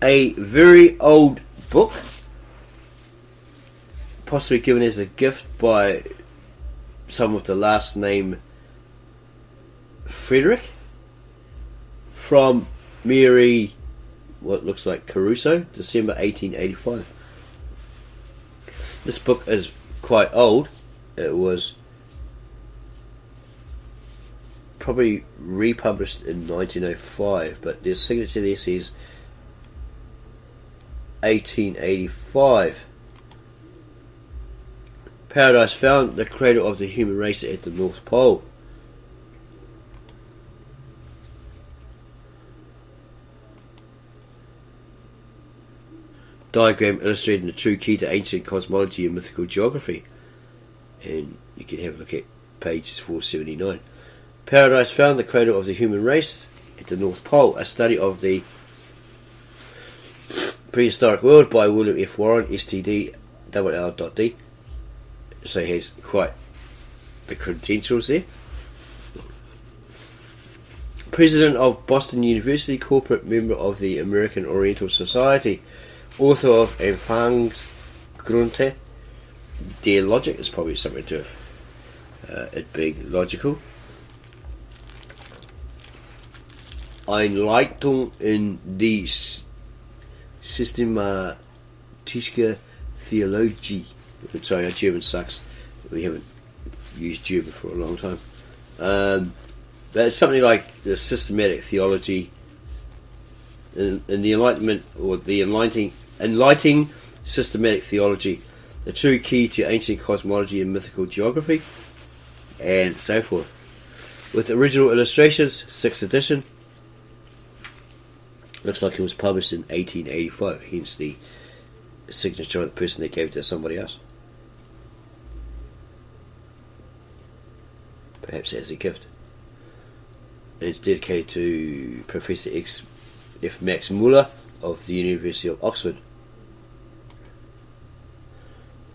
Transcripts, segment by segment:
a very old book, possibly given as a gift by someone with the last name Frederick, from Mary, what looks like Caruso, December 1885. This book is quite old. It was probably republished in 1905, but the signature there says 1885. Paradise Found, the cradle of the human race at the North Pole. Diagram illustrating the true key to ancient cosmology and mythical geography. And you can have a look at page 479. Paradise Found, the cradle of the human race at the North Pole. A study of the prehistoric world by William F. Warren, STD, LL.D. So he has quite the credentials there. President of Boston University, corporate member of the American Oriental Society, author of Anfangsgründe der Logik, is probably something to it being logical. Einleitung in die systematische Theologie. Sorry, our German sucks. We haven't used German for a long time. But it's something like the systematic theology in the Enlightenment, or the enlightening systematic theology, the true key to ancient cosmology and mythical geography, and so forth. With original illustrations, 6th edition. Looks like it was published in 1885, hence the signature of the person that gave it to somebody else. Perhaps as a gift. And it's dedicated to Professor F. Max Muller of the University of Oxford.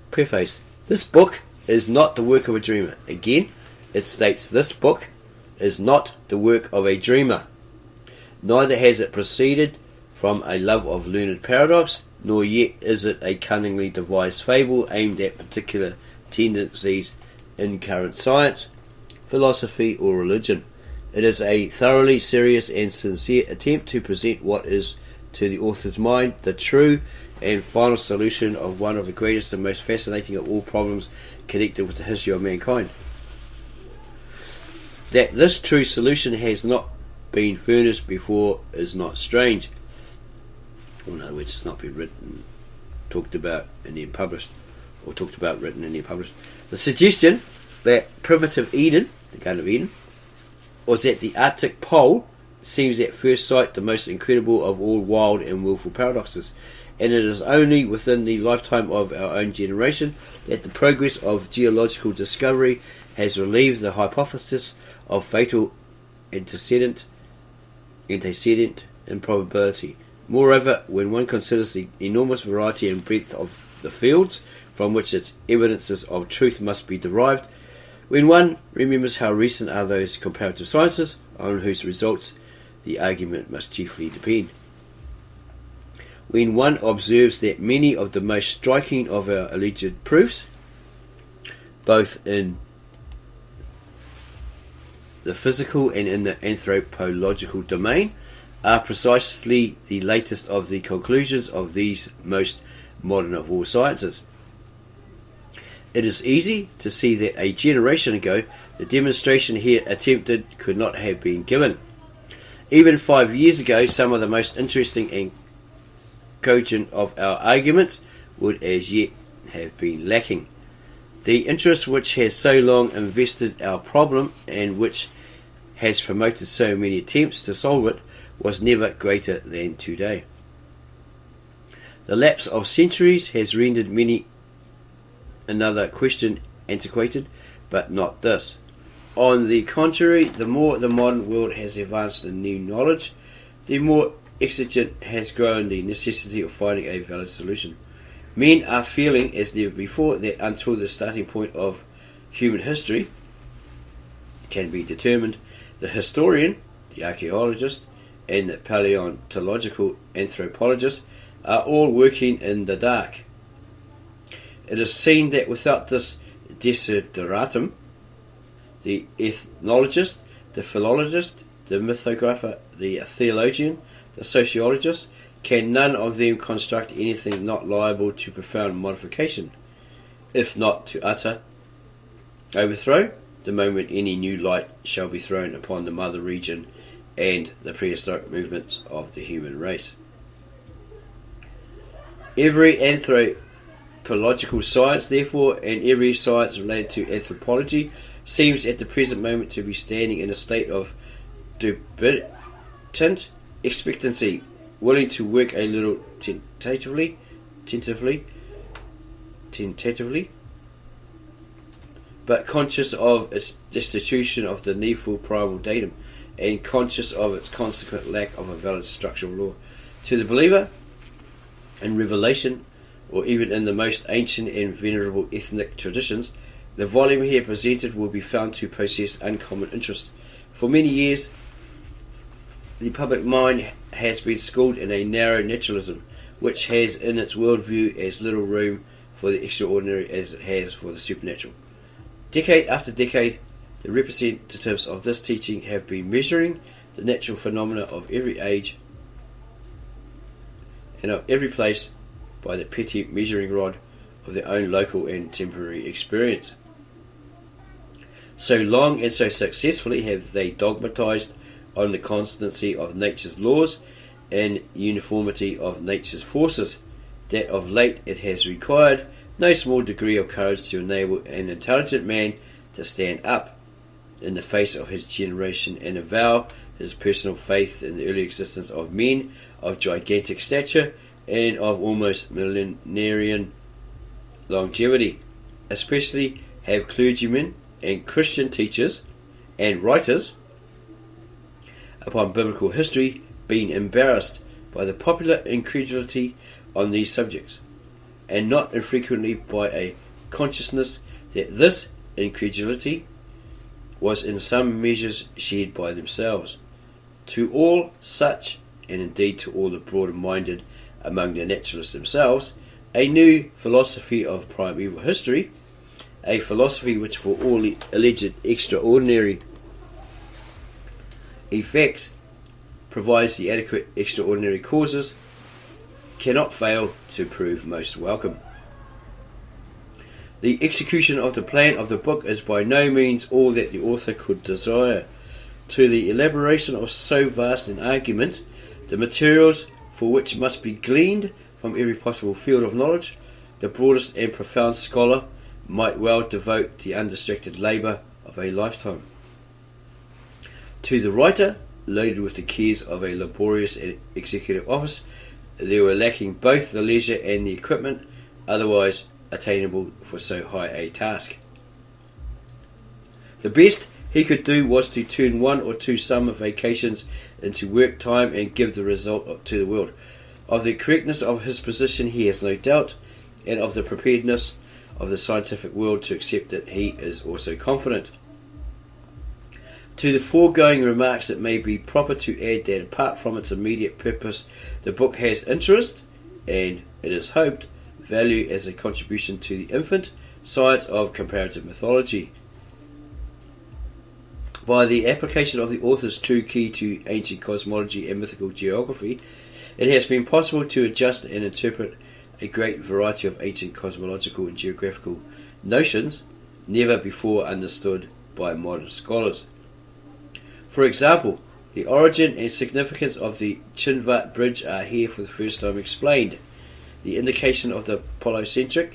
Preface. This book is not the work of a dreamer. Again, it states this book is not the work of a dreamer. Neither has it proceeded from a love of learned paradox, nor yet is it a cunningly devised fable aimed at particular tendencies in current science, philosophy, or religion. It is a thoroughly serious and sincere attempt to present what is, to the author's mind, the true and final solution of one of the greatest and most fascinating of all problems connected with the history of mankind. That this true solution has not been furnished before is not strange. Or in other words, it's not been written, talked about, and then published, or talked about, written, and then published. The suggestion that primitive Eden, the Garden of Eden, was at the Arctic Pole seems at first sight the most incredible of all wild and willful paradoxes, and it is only within the lifetime of our own generation that the progress of geological discovery has relieved the hypothesis of fatal antecedent improbability. Moreover, when one considers the enormous variety and breadth of the fields from which its evidences of truth must be derived, when one remembers how recent are those comparative sciences on whose results the argument must chiefly depend, when one observes that many of the most striking of our alleged proofs, both in the physical and in the anthropological domain, are precisely the latest of the conclusions of these most modern of all sciences. It is easy to see that a generation ago the demonstration here attempted could not have been given. Even 5 years ago, some of the most interesting and cogent of our arguments would as yet have been lacking. The interest which has so long invested our problem, and which has promoted so many attempts to solve it, was never greater than today. The lapse of centuries has rendered many another question antiquated, but not this. On the contrary, the more the modern world has advanced in new knowledge, the more exigent has grown the necessity of finding a valid solution. Men are feeling as never before that until the starting point of human history can be determined, the historian, the archaeologist, and paleontological anthropologists are all working in the dark. It is seen that without this desideratum, the ethnologist, the philologist, the mythographer, the theologian, the sociologist, can none of them construct anything not liable to profound modification, if not to utter overthrow, the moment any new light shall be thrown upon the mother region and the prehistoric movements of the human race. Every anthropological science, therefore, and every science related to anthropology, seems at the present moment to be standing in a state of dubitant expectancy, willing to work a little tentatively, but conscious of its destitution of the needful primal datum, and conscious of its consequent lack of a valid structural law. To the believer in revelation, or even in the most ancient and venerable ethnic traditions, the volume here presented will be found to possess uncommon interest. For many years, the public mind has been schooled in a narrow naturalism, which has in its worldview as little room for the extraordinary as it has for the supernatural. Decade after decade, the representatives of this teaching have been measuring the natural phenomena of every age and of every place by the petty measuring rod of their own local and temporary experience. So long and so successfully have they dogmatized on the constancy of nature's laws and uniformity of nature's forces, that of late it has required no small degree of courage to enable an intelligent man to stand up in the face of his generation and avow his personal faith in the early existence of men of gigantic stature and of almost millenarian longevity. Especially have clergymen and Christian teachers and writers upon biblical history been embarrassed by the popular incredulity on these subjects, and not infrequently by a consciousness that this incredulity was in some measures shared by themselves. To all such, and indeed to all the broader-minded among the naturalists themselves, a new philosophy of primeval history, a philosophy which for all the alleged extraordinary effects provides the adequate extraordinary causes, cannot fail to prove most welcome. The execution of the plan of the book is by no means all that the author could desire. To the elaboration of so vast an argument, the materials for which must be gleaned from every possible field of knowledge, the broadest and profound scholar might well devote the undistracted labour of a lifetime. To the writer, loaded with the cares of a laborious and executive office, there were lacking both the leisure and the equipment otherwise attainable for so high a task. The best he could do was to turn 1 or 2 summer vacations into work time and give the result to the world. Of the correctness of his position he has no doubt, and of the preparedness of the scientific world to accept it he is also confident. To the foregoing remarks it may be proper to add that apart from its immediate purpose, the book has interest, and, it is hoped, value as a contribution to the infant science of comparative mythology. By the application of the author's true key to ancient cosmology and mythical geography, it has been possible to adjust and interpret a great variety of ancient cosmological and geographical notions never before understood by modern scholars. For example, the origin and significance of the Chinvat Bridge are here for the first time explained. The indication of the polocentric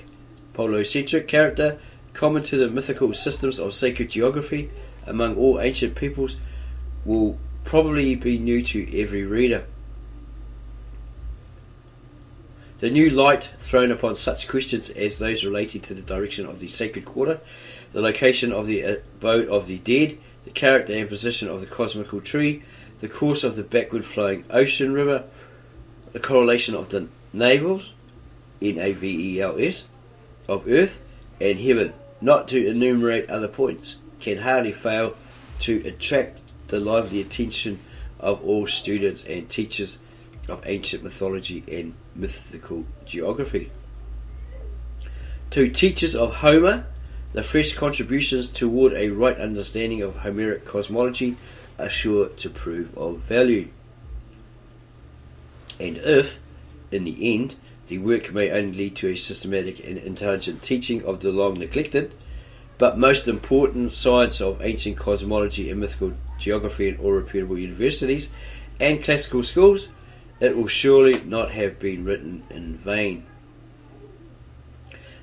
character common to the mythical systems of sacred geography among all ancient peoples will probably be new to every reader. The new light thrown upon such questions as those relating to the direction of the sacred quarter, the location of the abode of the dead, the character and position of the cosmical tree, the course of the backward flowing ocean river, the correlation of the navels, Navels, of earth and heaven, not to enumerate other points, can hardly fail to attract the lively attention of all students and teachers of ancient mythology and mythical geography. To teachers of Homer, the fresh contributions toward a right understanding of Homeric cosmology are sure to prove of value. And if, in the end, the work may only lead to a systematic and intelligent teaching of the long neglected, but most important science of ancient cosmology and mythical geography in all reputable universities and classical schools, it will surely not have been written in vain.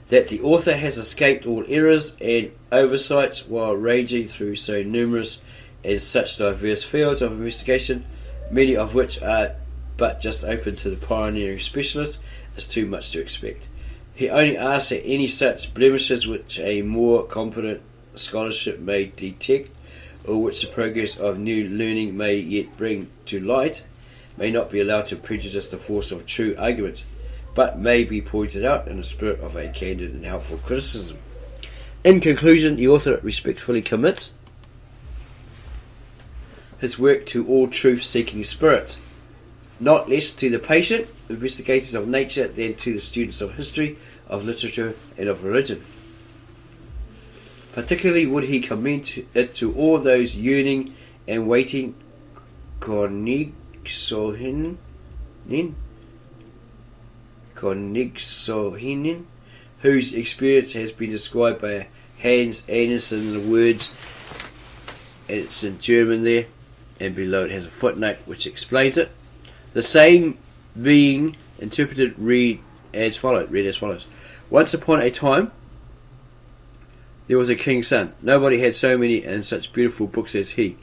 That the author has escaped all errors and oversights while ranging through so numerous and such diverse fields of investigation, many of which are but just open to the pioneering specialist, is too much to expect. He only asks that any such blemishes which a more competent scholarship may detect, or which the progress of new learning may yet bring to light, may not be allowed to prejudice the force of true arguments, but may be pointed out in the spirit of a candid and helpful criticism. In conclusion, the author respectfully commits his work to all truth-seeking spirits, not less to the patient investigators of nature than to the students of history, of literature, and of religion. Particularly would he commend it to all those yearning and waiting Konigsohinen, whose experience has been described by Hans Andersen in the words, and it's in German there, and below it has a footnote which explains it. The saying being interpreted read as follows. Once upon a time there was a king's son. Nobody had so many and such beautiful books as he.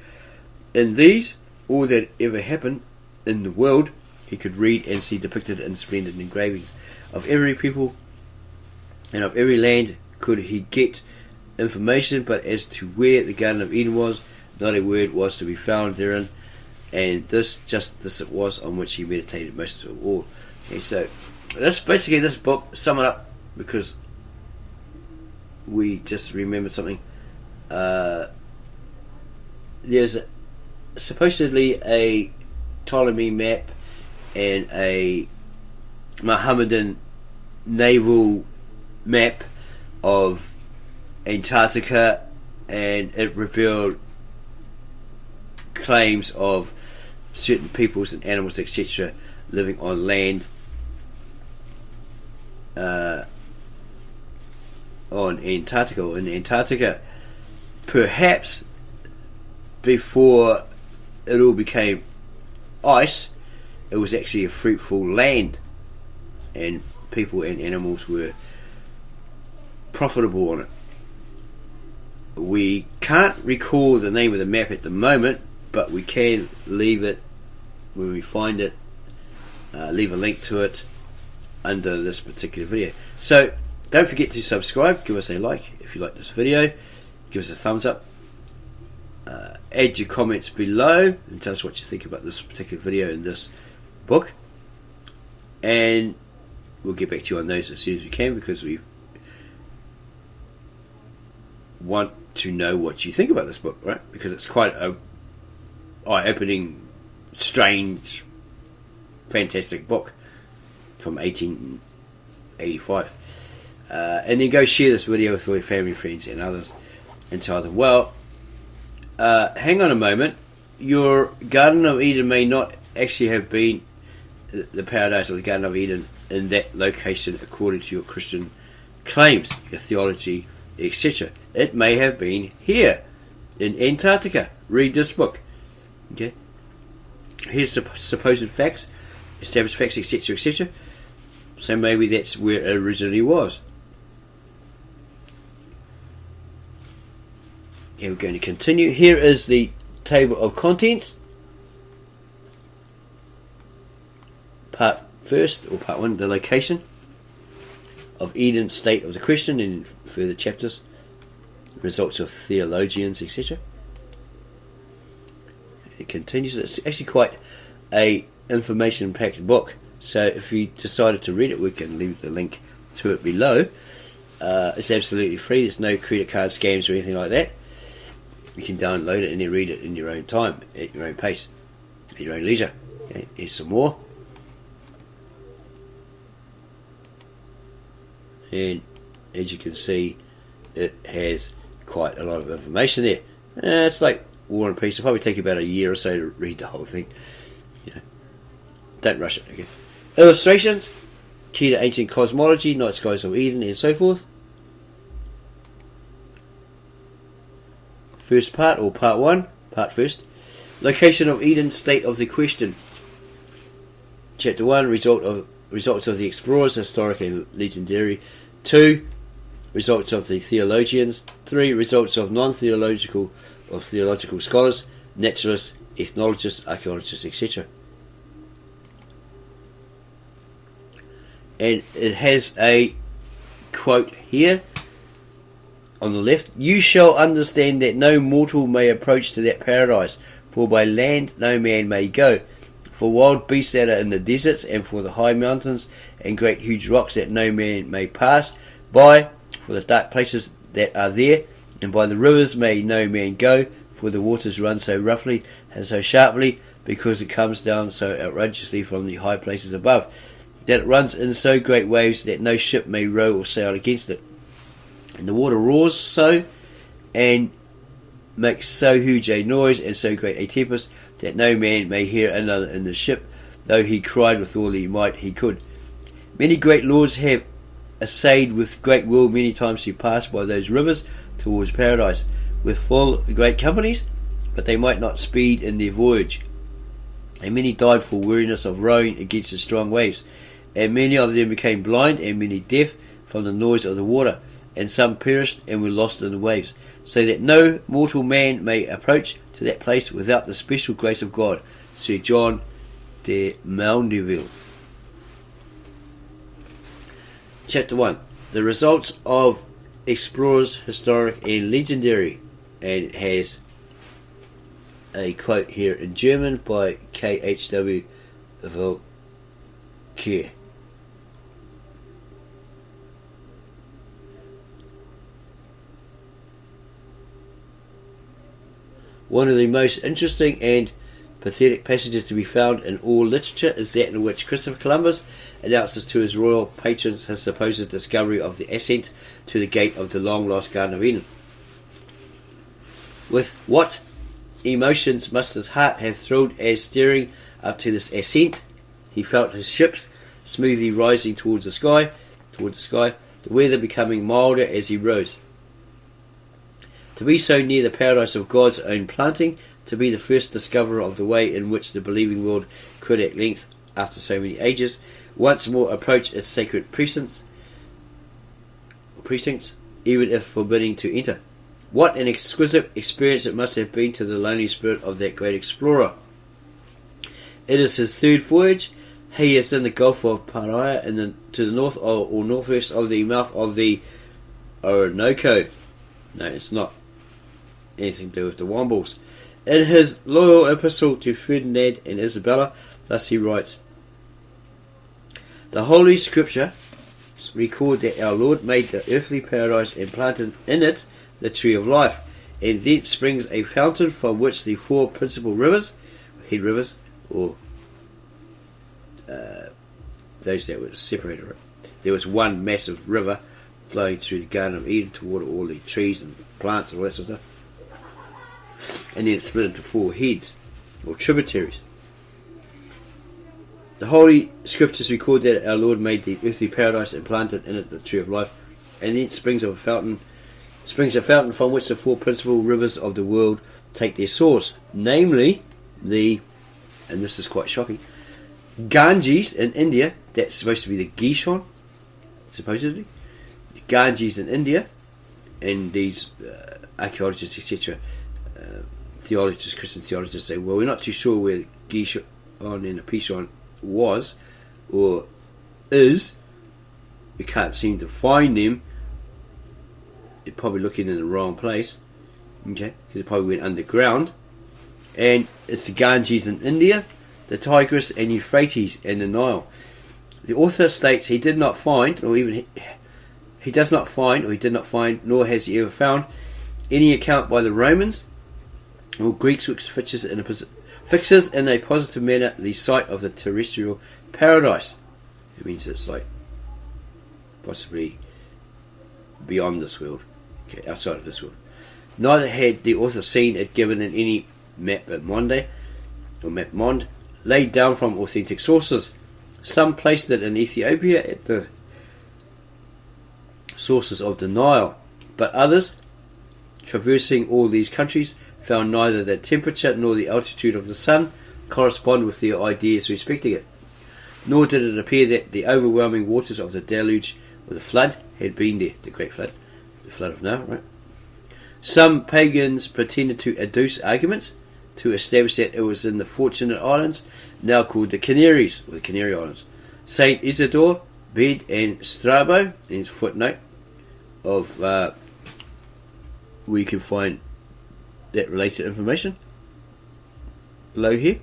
In these, all that ever happened in the world he could read and see depicted in splendid engravings. Of every people and of every land could he get information, but as to where the Garden of Eden was, not a word was to be found therein, and this it was on which he meditated most of all. Okay, so this book, sum it up, because we just remembered something. There's supposedly a Ptolemy map and a Mohammedan naval map of Antarctica, and it revealed claims of certain peoples and animals, etc., living on land on Antarctica. In Antarctica, perhaps before it all became ice, it was actually a fruitful land, and people and animals were profitable on it. We can't recall the name of the map at the moment, but we can leave it when we find it, leave a link to it under this particular video. So don't forget to subscribe, give us a like if you like this video, give us a thumbs up, add your comments below and tell us what you think about this particular video and this book, and we'll get back to you on those as soon as we can, because we want to know what you think about this book, right? Because it's quite a eye-opening, strange, fantastic book from 1885. And then go share this video with all your family, friends and others, and tell them, well, hang on a moment, your Garden of Eden may not actually have been the paradise of the Garden of Eden in that location according to your Christian claims, your theology, etc. It may have been here in Antarctica. Read this book. Okay, here's the supposed facts, established facts, etc., etc. So maybe that's where it originally was. Okay, we're going to continue. Here is the table of contents. Part 1, the location of Eden, state of the question, and further chapters, results of theologians, etc. It continues. It's actually quite a information-packed book, so if you decided to read it, we can leave the link to it below. It's absolutely free. There's no credit card scams or anything like that. You can download it and then read it in your own time, at your own pace. at your own leisure. Okay, here's some more. And as you can see, it has quite a lot of information there. It's like War and Peace. It'll probably take you about a year or so to read the whole thing. Don't rush it. Okay. Illustrations, key to ancient cosmology, night skies of Eden, and so forth. First part, or part one, part first. Location of Eden, state of the question. Chapter 1, results of the explorers, historic and legendary. 2, results of the theologians. 3, results of non-theological or theological scholars, naturalists, ethnologists, archaeologists, etc. And it has a quote here on the left. You shall understand that no mortal may approach to that paradise, for by land no man may go, for wild beasts that are in the deserts, and for the high mountains and great huge rocks that no man may pass by, for the dark places that are there, and by the rivers may no man go, for the waters run so roughly and so sharply, because it comes down so outrageously from the high places above, that it runs in so great waves that no ship may row or sail against it. And the water roars so, and makes so huge a noise, and so great a tempest, that no man may hear another in the ship, though he cried with all the might he could. Many great lords have essayed with great will many times to pass by those rivers towards paradise, with full great companies, but they might not speed in their voyage. And many died for weariness of rowing against the strong waves, and many of them became blind, and many deaf from the noise of the water, and some perished and were lost in the waves, so that no mortal man may approach to that place without the special grace of God. Sir John de Mandeville. Chapter 1. The results of explorers, historic and legendary, and it has a quote here in German by K.H.W. Volker. One of the most interesting and pathetic passages to be found in all literature is that in which Christopher Columbus announces to his royal patrons his supposed discovery of the ascent to the gate of the long-lost Garden of Eden. With what emotions must his heart have thrilled as steering up to this ascent he felt his ships smoothly rising towards the sky, the weather becoming milder as he rose. To be so near the paradise of God's own planting, to be the first discoverer of the way in which the believing world could at length, after so many ages, once more approach its sacred precincts, even if forbidding to enter. What an exquisite experience it must have been to the lonely spirit of that great explorer. It is his third voyage. He is in the Gulf of Paria, to the north or northwest of the mouth of the Orinoco. No, it's not anything to do with the Wombles. In his loyal epistle to Ferdinand and Isabella, thus he writes: The Holy Scripture record that our Lord made the earthly paradise and planted in it the tree of life, and thence springs a fountain from which the four principal rivers, head rivers, or those that were separated. There was one massive river flowing through the Garden of Eden to water all the trees and plants and all that sort of stuff, and then it split into four heads, or tributaries. The Holy Scriptures record that our Lord made the earthly paradise and planted in it the tree of life, and then springs a fountain from which the four principal rivers of the world take their source, namely and this is quite shocking, Ganges in India. That's supposed to be the Gishon, supposedly. The Ganges in India, and these archaeologists, etc., theologists, Christian theologists say, well, we're not too sure where Gishon and the Pishon was or is. We can't seem to find them. They're probably looking in the wrong place, okay, because they probably went underground. And it's the Ganges in India, the Tigris and Euphrates and the Nile. The author states he did not find, nor has he ever found, any account by the Romans or Greeks which fixes in a positive manner the site of the terrestrial paradise. It means it's like possibly beyond this world, okay, outside of this world. Neither had the author seen it given in any map monde laid down from authentic sources. Some placed it in Ethiopia at the sources of the Nile, but others, traversing all these countries, found neither the temperature nor the altitude of the sun correspond with their ideas respecting it. Nor did it appear that the overwhelming waters of the deluge or the flood had been there, the great flood, the flood of Noah, right? Some pagans pretended to adduce arguments to establish that it was in the Fortunate Islands, now called the Canaries, or the Canary Islands. Saint Isidore, Bede and Strabo, in his footnote of where you can find that related information below here.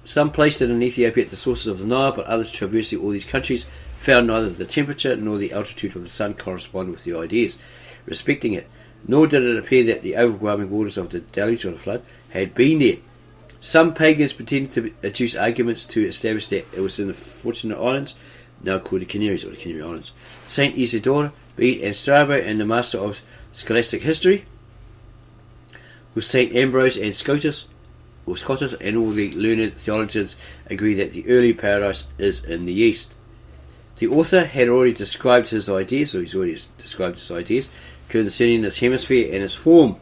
Some placed it in Ethiopia at the sources of the Nile, but others, traversing all these countries, found neither the temperature nor the altitude of the sun correspond with the ideas respecting it. Nor did it appear that the overwhelming waters of the deluge or the flood had been there. Some pagans pretended to adduce arguments to establish that it was in the Fortunate Islands, now called the Canaries or the Canary Islands. Saint Isidore, Bede and Strabo, and the master of scholastic history, with Saint Ambrose and Scotus, and all the learned theologians agree that the early paradise is in the east. The author had already described his ideas, concerning this hemisphere and its form.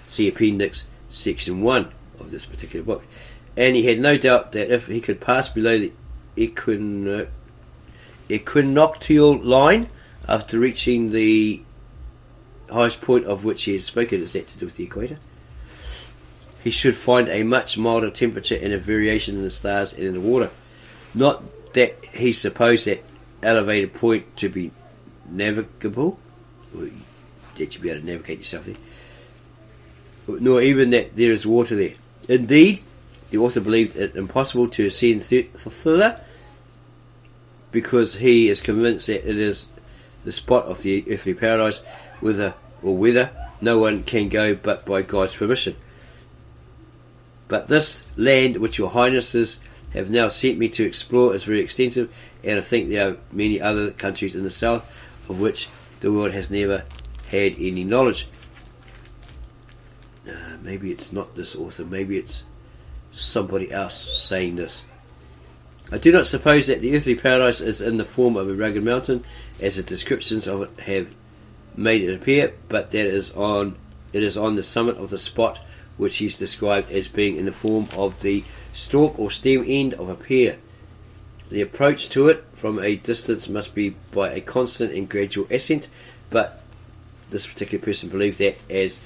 See Appendix Section 1 of this particular book. And he had no doubt that if he could pass below the equinoctial line after reaching the highest point of which he has spoken, is that to do with the equator, he should find a much milder temperature and a variation in the stars and in the water. Not that he supposed that elevated point to be navigable, or that you'd be able to navigate yourself there, nor even that there is water there. Indeed, the author believed it impossible to ascend thither, because he is convinced that it is the spot of the earthly paradise, whither no one can go but by God's permission. But this land which your highnesses have now sent me to explore is very extensive, and I think there are many other countries in the south of which the world has never had any knowledge. Maybe it's not this author, maybe it's somebody else saying this. I do not suppose that the earthly paradise is in the form of a rugged mountain, as the descriptions of it have made it appear, but that it is on the summit of the spot which is described as being in the form of the stalk or stem end of a pear. The approach to it from a distance must be by a constant and gradual ascent, but this particular person believes that, as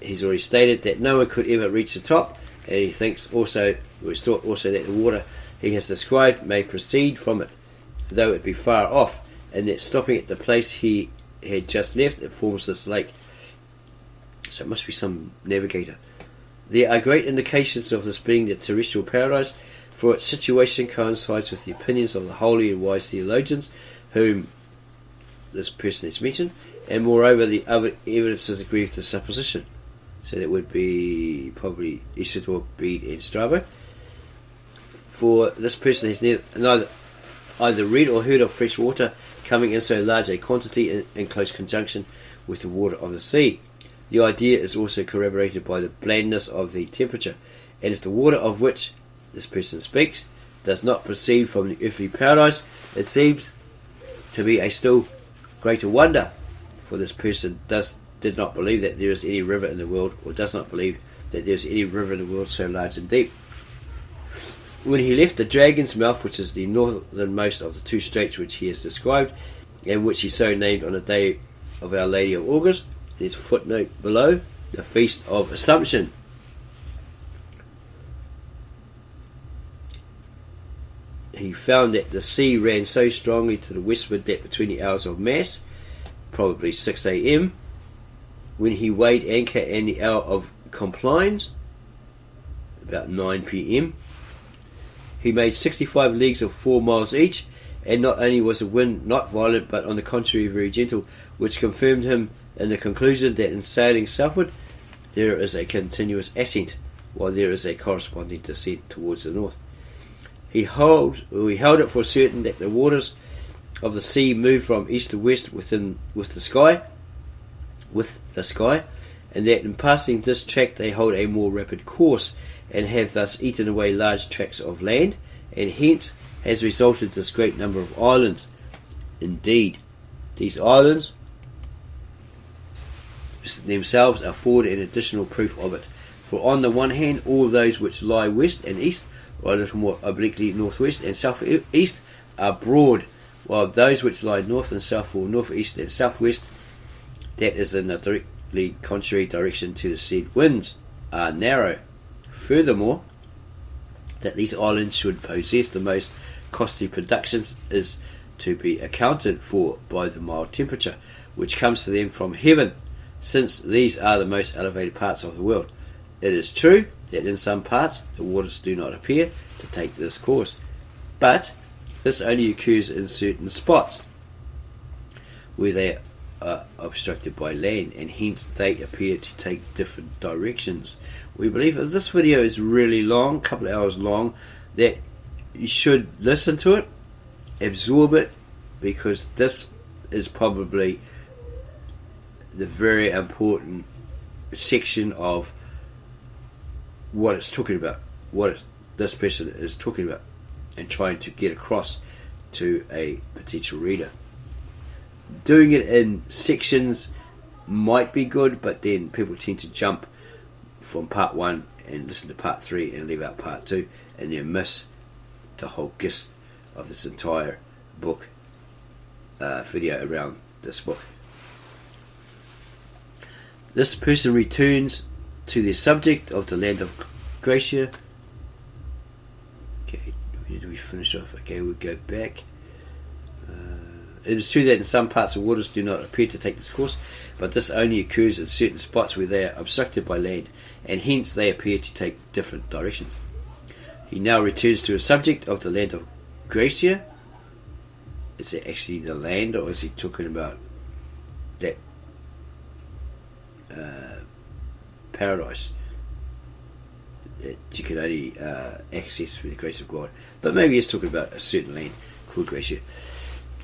he's already stated, that no one could ever reach the top, and he thinks also, or he's thought also, that the water he has described may proceed from it, though it be far off, and that stopping at the place he had just left, it forms this lake. So it must be some navigator. There are great indications of this being the terrestrial paradise, for its situation coincides with the opinions of the holy and wise theologians whom this person has mentioned, and moreover the other evidences agree with the supposition. So that would be probably Isidore, Bede and Strabo. For this person has neither either read or heard of fresh water coming in so large a quantity in close conjunction with the water of the sea. The idea is also corroborated by the blandness of the temperature, and if the water of which this person speaks does not proceed from the earthly paradise, it seems to be a still greater wonder, for this person did not believe that there is any river in the world, or does not believe that there is any river in the world so large and deep. When he left the Dragon's Mouth, which is the northernmost of the two straits which he has described, and which he so named on the day of Our Lady of August, there's a footnote below, the Feast of Assumption. He found that the sea ran so strongly to the westward that between the hours of Mass, probably 6 a.m, when he weighed anchor, and the hour of Compliance, about 9 p.m, he made 65 leagues of 4 miles each, and not only was the wind not violent, but on the contrary very gentle, which confirmed him in the conclusion that in sailing southward there is a continuous ascent, while there is a corresponding descent towards the north. We held it for certain that the waters of the sea move from east to west with the sky, and that in passing this track they hold a more rapid course, and have thus eaten away large tracts of land, and hence has resulted this great number of islands. Indeed, these islands themselves afford an additional proof of it. For on the one hand, all those which lie west and east, or a little more obliquely northwest and southeast, are broad, while those which lie north and south, or northeast and southwest, that is in a directly contrary direction to the said winds, are narrow. Furthermore, that these islands should possess the most costly productions is to be accounted for by the mild temperature which comes to them from heaven, since these are the most elevated parts of the world. It is true that in some parts the waters do not appear to take this course, but this only occurs in certain spots where they are obstructed by land, and hence they appear to take different directions. We believe if this video is really long, a couple of hours long, that you should listen to it, absorb it, because this is probably the very important section of what it's talking about, this person is talking about, and trying to get across to a potential reader. Doing it in sections might be good, but then people tend to jump from part 1 and listen to part 3 and leave out part 2, and then miss the whole gist of this entire book, video around this book. This person returns to the subject of the land of Gracia. Okay, where did we finish off? Okay, we'll go back. It is true that in some parts the waters do not appear to take this course, but this only occurs in certain spots where they are obstructed by land, and hence they appear to take different directions. He now returns to a subject of the land of Gracia. Is it actually the land, or is he talking about that paradise that you can only access through the grace of God? But maybe he's talking about a certain land called Gracia.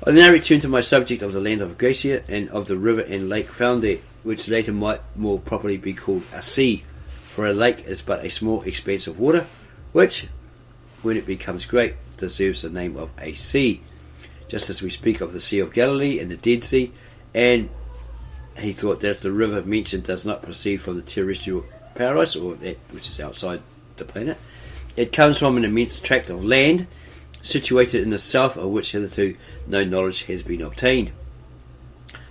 I now return to my subject of the land of Gracia, and of the river and lake found there, which later might more properly be called a sea, for a lake is but a small expanse of water, which, when it becomes great, deserves the name of a sea, just as we speak of the Sea of Galilee and the Dead Sea. And he thought that if the river mentioned does not proceed from the terrestrial paradise, or that which is outside the planet, it comes from an immense tract of land situated in the south, of which hitherto no knowledge has been obtained.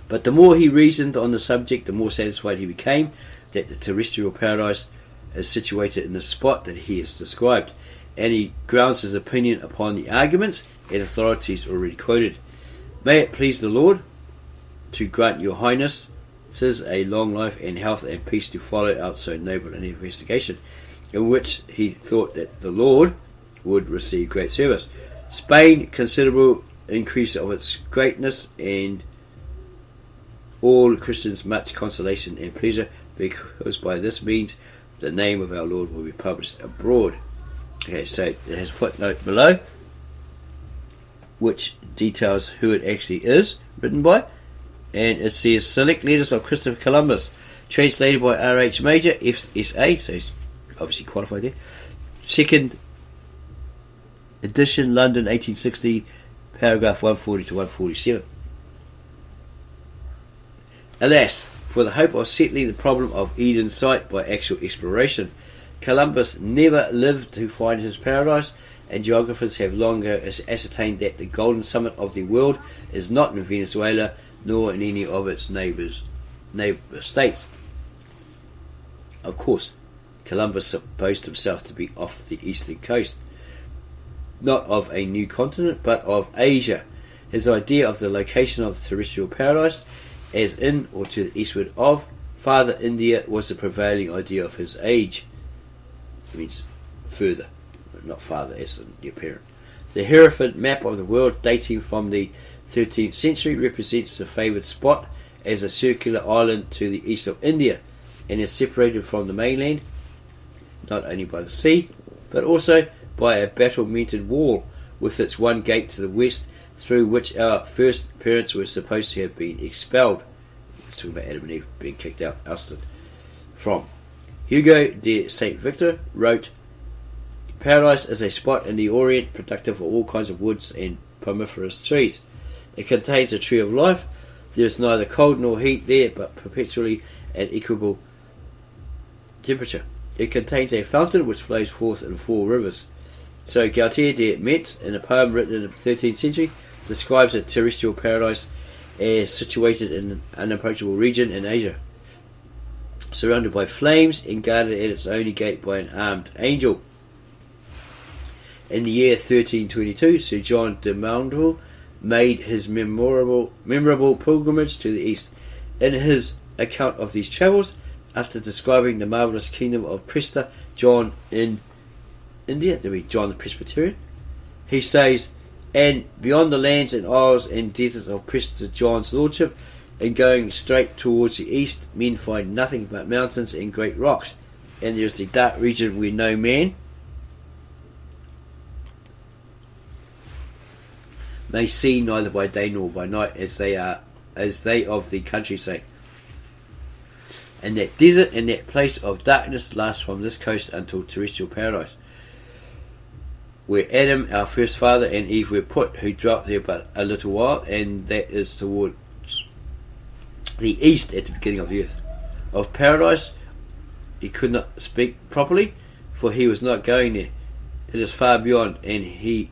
But the more he reasoned on the subject, the more satisfied he became that the terrestrial paradise is situated in the spot that he has described, and he grounds his opinion upon the arguments and authorities already quoted. May it please the Lord to grant your Highness a long life and health and peace to follow out so noble an investigation, in which he thought that the Lord would receive great service. Spain, considerable increase of its greatness, and all Christians much consolation and pleasure, because by this means the name of our Lord will be published abroad. Okay, so it has a footnote below which details who it actually is written by, and it says Select Letters of Christopher Columbus, translated by R.H. Major, F.S.A., so he's obviously qualified there. Second edition, London, 1860, paragraph 140 to 147. Alas, for the hope of settling the problem of Eden's site by actual exploration, Columbus never lived to find his paradise, and geographers have long ago ascertained that the golden summit of the world is not in Venezuela, nor in any of its neighbour states. Of course, Columbus supposed himself to be off the eastern coast, not of a new continent, but of Asia. His idea of the location of the terrestrial paradise, as in or to the eastward of Farther India, was the prevailing idea of his age. It means further, not farther as in your parent. The Hereford map of the world, dating from the 13th century, represents the favoured spot as a circular island to the east of India, and is separated from the mainland not only by the sea, but also by a battlemented wall with its one gate to the west, through which our first parents were supposed to have been expelled. It's talking about Adam and Eve being kicked out, ousted from. Hugo de Saint Victor wrote, "Paradise is a spot in the Orient productive of all kinds of woods and pomiferaous trees. It contains a tree of life. There is neither cold nor heat there, but perpetually an equable temperature. It contains a fountain which flows forth in 4 rivers." So Gautier de Metz, in a poem written in the 13th century, describes a terrestrial paradise as situated in an unapproachable region in Asia, surrounded by flames and guarded at its only gate by an armed angel. In the year 1322, Sir John de Mandeville made his memorable pilgrimage to the east. In his account of these travels, after describing the marvellous kingdom of Prester John in India, there be John the Presbyterian, he says, "And beyond the lands and isles and deserts of Prester John's lordship, and going straight towards the east, men find nothing but mountains and great rocks, and there is the dark region where no man may see neither by day nor by night, as they of the country say. And that desert and that place of darkness lasts from this coast until terrestrial paradise, where Adam, our first father, and Eve were put, who dwelt there but a little while, and that is towards the east at the beginning of the earth. Of paradise he could not speak properly, for he was not going there. It is far beyond, and he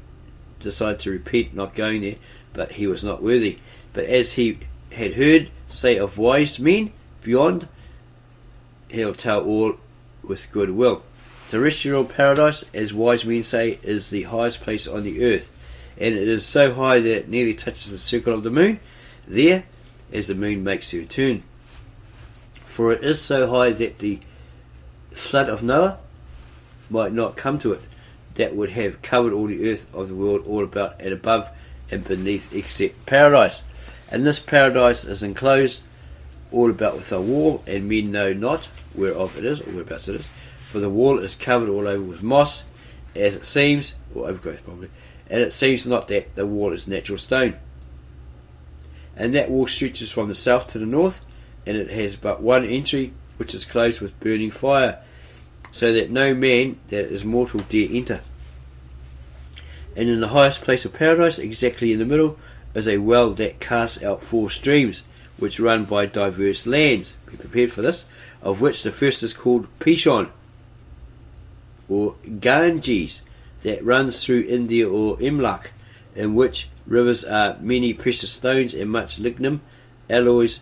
decided to repeat not going there, but he was not worthy. But as he had heard say of wise men beyond, he'll tell all with good will. Terrestrial paradise, as wise men say, is the highest place on the earth, and it is so high that it nearly touches the circle of the moon, there as the moon makes her turn. For it is so high that the flood of Noah might not come to it, that would have covered all the earth of the world all about and above and beneath except paradise. And this paradise is enclosed all about with a wall, and men know not whereof it is, or whereabouts it is, for the wall is covered all over with moss, as it seems, or overgrowth probably, and it seems not that the wall is natural stone. And that wall stretches from the south to the north, and it has but one entry, which is closed with burning fire, so that no man that is mortal dare enter. And in the highest place of paradise, exactly in the middle, is a well that casts out 4 streams, which run by diverse lands. Be prepared for this. Of which the first is called Pishon, or Ganges, that runs through India, or Imlach, in which rivers are many precious stones and much lignum, alloys,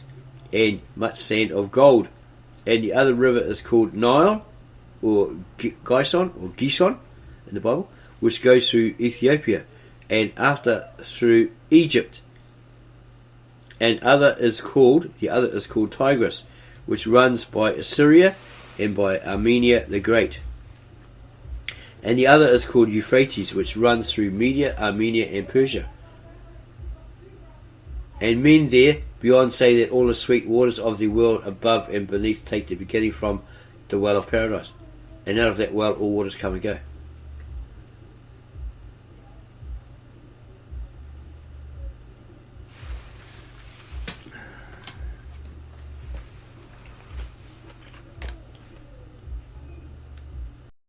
and much sand of gold. And the other river is called Nile, or Gyson, or Gishon in the Bible, which goes through Ethiopia, and after through Egypt. And the other is called Tigris, which runs by Assyria and by Armenia the Great. And the other is called Euphrates, which runs through Media, Armenia, and Persia. And men there beyond say that all the sweet waters of the world above and beneath take their beginning from the well of paradise, and out of that well all waters come and go.